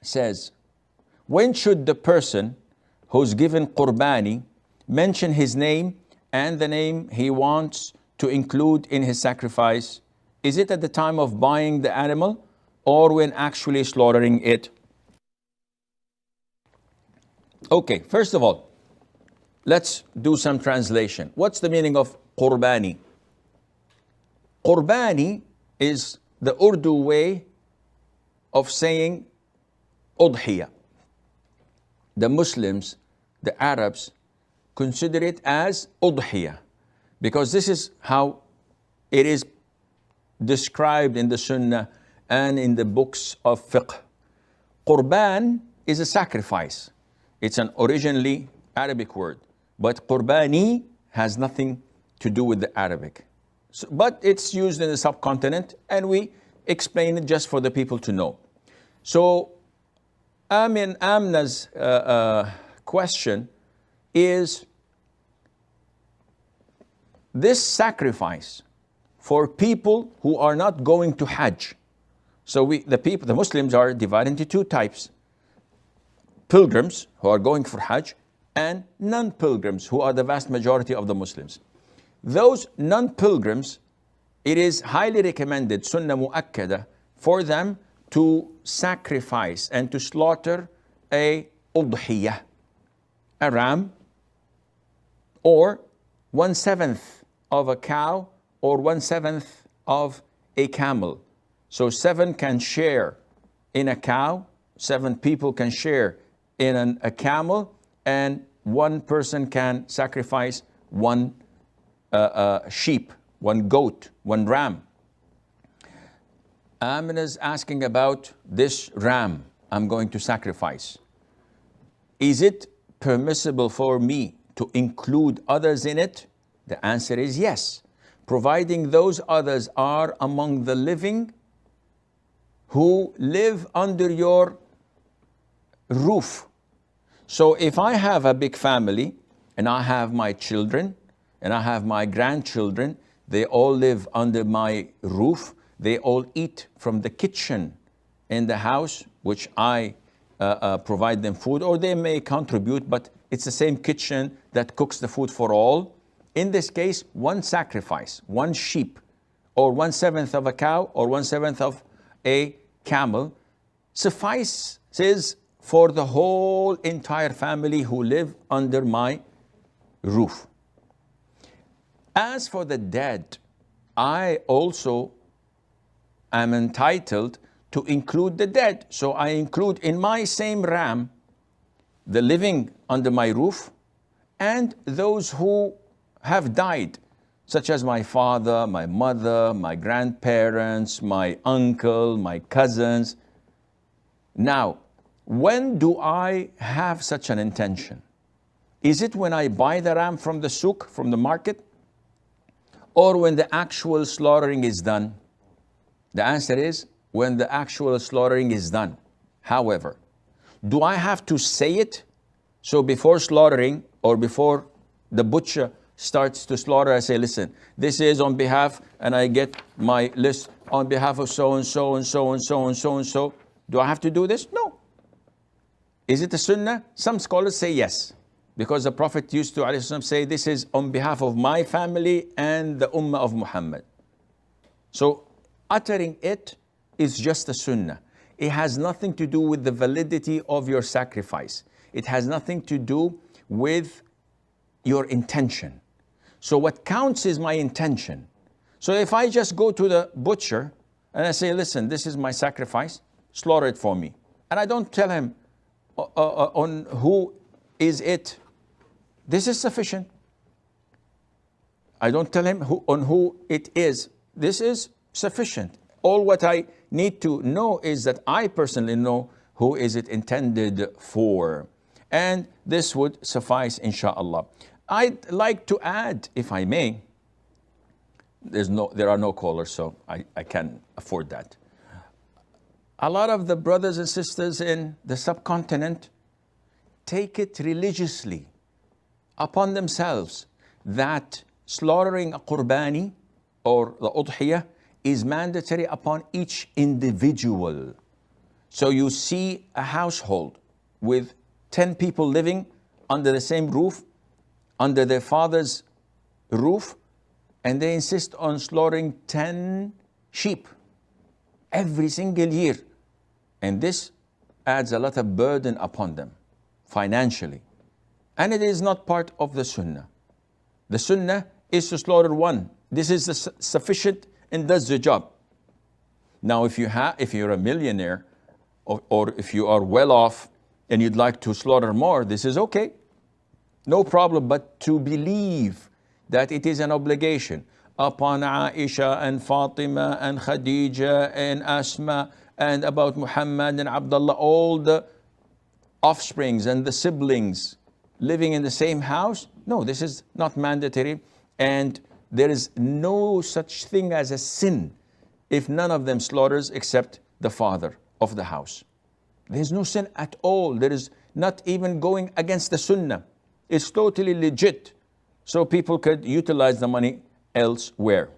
says, when should the person who's given Qurbani mention his name and the name he wants to include in his sacrifice? Is it at the time of buying the animal or when actually slaughtering it? Okay, first of all, let's do some translation. What's the meaning of Qurbani? Qurbani is the Urdu way of saying Udhiya. The Muslims, the Arabs, consider it as Udhiya because this is how it is described in the Sunnah and in the books of fiqh. Qurban is a sacrifice. It's an originally Arabic word, but Qurbani has nothing to do with the Arabic. So, but it's used in the subcontinent and we explain it just for the people to know. So Amna's question is, this sacrifice for people who are not going to Hajj. So the Muslims are divided into two types. Pilgrims who are going for Hajj and non-pilgrims who are the vast majority of the Muslims. Those non-pilgrims, it is highly recommended, Sunnah Mu'akkada, for them to sacrifice and to slaughter a udhiyah, a ram, or 1/7 of a cow, or 1/7 of a camel. So 7 can share in a cow, 7 people can share in a camel, and 1 person can sacrifice 1 sheep, 1 goat, 1 ram. Amina's asking about this ram I'm going to sacrifice. Is it permissible for me to include others in it? The answer is yes, providing those others are among the living who live under your roof. So if I have a big family and I have my children and I have my grandchildren, they all live under my roof. They all eat from the kitchen in the house, which I provide them food, or they may contribute, but it's the same kitchen that cooks the food for all. In this case, 1 sacrifice, 1 sheep, or 1/7 of a cow, or 1/7 of a camel, suffices for the whole entire family who live under my roof. As for the dead, I also am entitled to include the dead. So I include in my same ram the living under my roof and those who have died, such as my father, my mother, my grandparents, my uncle, my cousins. Now, when do I have such an intention? Is it when I buy the ram from the souk, from the market, or when the actual slaughtering is done? The answer is when the actual slaughtering is done. However, do I have to say it? So before slaughtering or before the butcher starts to slaughter, I say, listen, this is on behalf, and I get my list on behalf of so and so and so and so and so and so. Do I have to do this? No. Is it a sunnah? Some scholars say yes, because the Prophet used to say, this is on behalf of my family and the ummah of Muhammad. So uttering it is just a sunnah. It has nothing to do with the validity of your sacrifice. It has nothing to do with your intention. So what counts is my intention. So if I just go to the butcher and I say, listen, this is my sacrifice, slaughter it for me. And I don't tell him on who is it. This is sufficient. I don't tell him on who it is. This is sufficient. All what I need to know is that I personally know who is it intended for. And this would suffice, inshallah. I'd like to add, if I may, there are no callers, so I can afford that. A lot of the brothers and sisters in the subcontinent take it religiously upon themselves that slaughtering a Qurbani or the Udhiyah is mandatory upon each individual. So you see a household with 10 people living under the same roof, under their father's roof, and they insist on slaughtering 10 sheep every single year. And this adds a lot of burden upon them financially. And it is not part of the Sunnah. The Sunnah is to slaughter one. This is sufficient and does the job. Now, if you're a millionaire, or if you are well off and you'd like to slaughter more, this is okay. No problem, but to believe that it is an obligation upon Aisha and Fatima and Khadija and Asma and about Muhammad and Abdullah, all the offsprings and the siblings living in the same house. No, this is not mandatory, and there is no such thing as a sin if none of them slaughters except the father of the house. There's no sin at all. There is not even going against the Sunnah. It's totally legit. So people could utilize the money elsewhere.